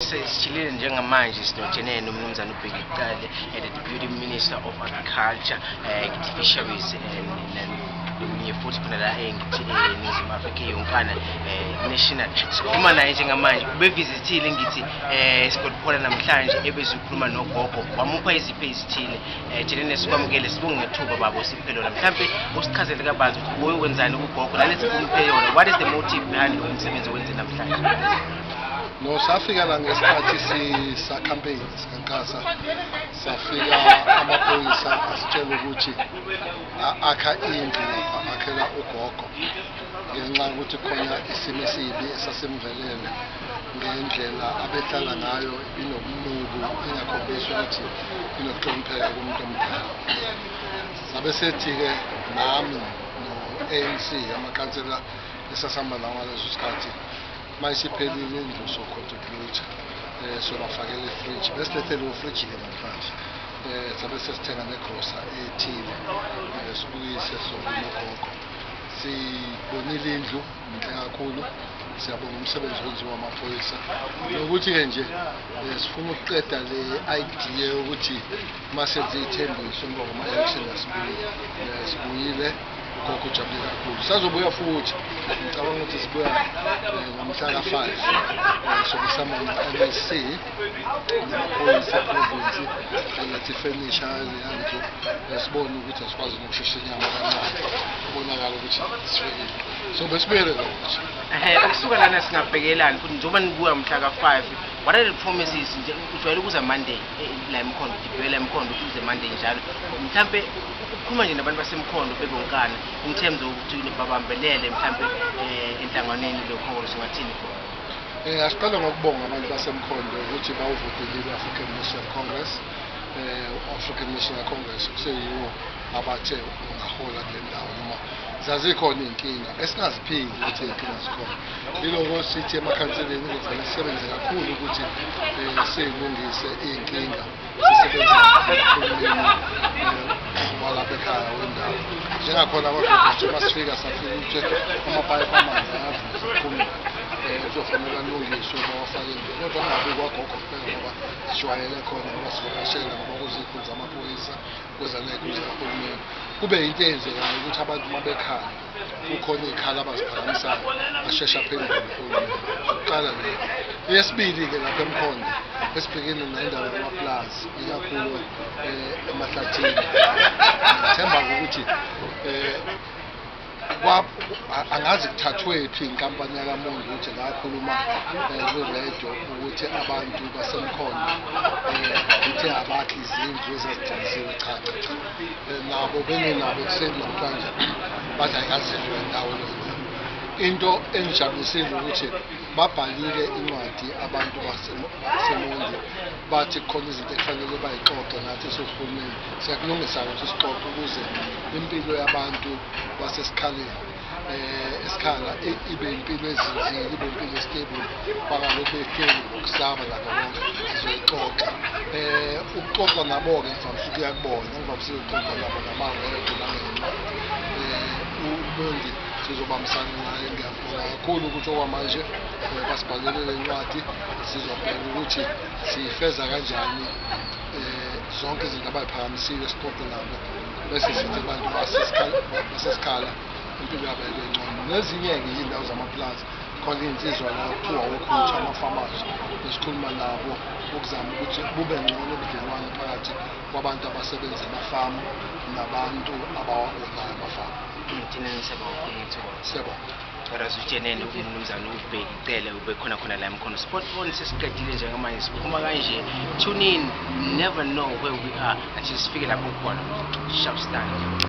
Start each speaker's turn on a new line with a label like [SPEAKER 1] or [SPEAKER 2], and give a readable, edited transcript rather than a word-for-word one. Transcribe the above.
[SPEAKER 1] sesijilile njengamanje sinojene nomnumzana uBheki the Deputy Minister of Agriculture, Fisheries neminye futhi khona la eNingizimu Afrika yonkana national. Sikhuluma naye njengamanje ubevizithile ngithi sikhona namhlanje ebezikhuluma nogogo wamupha izipho ezithile jelene sikwamukele sibonge ngethuba babo siphelona mhlambe usichazele kabanzi ukuthi boye wenzani kugogo nalethi kumuphe yona. What is the motive behind umsebenzi owenze namhlanje?
[SPEAKER 2] No, safika la ngesikhathi sa campaign sikankasa safika amaphoyisa asitshela ukuthi akha indlu lapha akhela ugogo ngenxa ukuthi khona isimo esibi esasemvelele ngendlela abehlala ngayo inobunuku ingakhombisa ukuthi inokuhlonipheka kumuntu omdala. Sabe sethi-ke nami no-ANC amakhansela esasihamba lawo ngaleso sikhathi mayisiphelile indlu so-contribute sobafakela ifriji besilethe leyo friji-ke namhlanje sabe sesithenga negrosa ethile sibuyise sokunogogo. Sibonile indlu inhle kakhulu, siyabonga umsebenzi wenziwa amaphoyisa nokuthi-ke nje sifuna ukuqeda le idea yokuthi masenze ithembiso ngoba ama-election sibuyile ugogo ujabule kakhulu. Sazobuya futhi ngicabanga ukuthi sibuya ngomhla ka-5 sokusama ne-NSC namaphoyisa eprovinsi engathi fenisha leyandlu sibone ukuthi asikwazi nokushesha inyama kancane kubonakala ukuthi sifikile so besibuyele lokho.
[SPEAKER 1] Ukusuka lana singabhekelani futhi njengoba nibuya mhla ka-5, what are the promises nje ujwayele ukuza Monday la eMkhondo dibela eMkhondo uze Monday njalo mhlambe ukukhuluma nje nabantu baseMkhondo bebonkana in terms of ukuthi babambelele mhlambe enhlanganweni lokhongolose ngathini khona?
[SPEAKER 2] Asiqala ngokubonga abantu baseMkhondo ukuthi bawuvotele African National Congress. African National Congress kuseyiwo abathe ungahola kule ndawo noma zazikhona iy'nkinga esingaziphiki ukuthi iy'nkinga zikhona. Yiloko sithi emakhanseleni kufanele sisebenze kakhulu ukuthi siyilungise iy'nkinga sisebenze walapha ekhaya wendawo njengakhona amaGroupers uma sifika safika ukuthi amapayipi amanzi ayavuza kuphumile kuzofanele alungiswe bawafake endlini kodwa kungabi kwagogo kuphela ngoba sijwayele khona ngoba sivakashela ngoba kuzikhulu zamaphoyisa kuza ney'khulu zikahulumeni kube yinto eyenzekayo ukuthi abantu uma bekhala kukhona iy'khala abaziphakamisayo asheshe aphendule uhulumeni. Kuqala leyo. Eyesibili-ke lapha eMkhondo esibhekene nendaba yamaplazi ikakhulu emahlathini ngithemba ukuthi angazi kuthathwephi inkampani yakaMondi ukuthi ngakhuluma kwiredio ukuthi abantu baseMkhondo ukuthi abakhe izindlu ezazidingisiwe. Cha, nabo benenabo ekuseni namhlanje bathi ayikazidlwe ndawo leyo. Into engijabulisile ukuthi babhalile incwadi abantu baseMondi bathi khona izinto ekufanele bayixoxe nathi sohulumeni siyakulungisa ukuthi sixoxe ukuze impilo yabantu basesikhaleni esikhala ibe impilo ezinzile ibe impilo estable bangalokhu behleli ngokusaba lakho konke sizoyixoxa. Ukuxoxa nabo-ke ngivamisa ukuya kubona ngivamisa ukuxoxa nabo namaredio nangencwadi uMondi sizobambisana naye. Ngiyabonga kakhulu ukuthi okwamanje basibhalele le ncwadi sizobheka ukuthi siyifeza kanjani zonke izinto abay'phakamisile sixoxe nabo bese sithi abantu basesikhala impilo yabo ibe ngcono. Nezinye-ke iy'ndawo zamaplazi khona iy'nsizwa la kuthiwa okhutha amafamazi esikhuluma nabo ukuzama ukuthi bube ngcono ubudlelwane phakathi kwabantu abasebenza emafamu nabantu abawaholayo amafamu.
[SPEAKER 1] Thina nisebawukhuluma
[SPEAKER 2] Siyabonga.
[SPEAKER 1] Rasuthenene umnumzana uBheki Cele ube khona la eMkhondo Sport on sesiqedile njengamanje siphuma kanje. Tune in, never know where we are until sifike lapho khona. Sharp stand.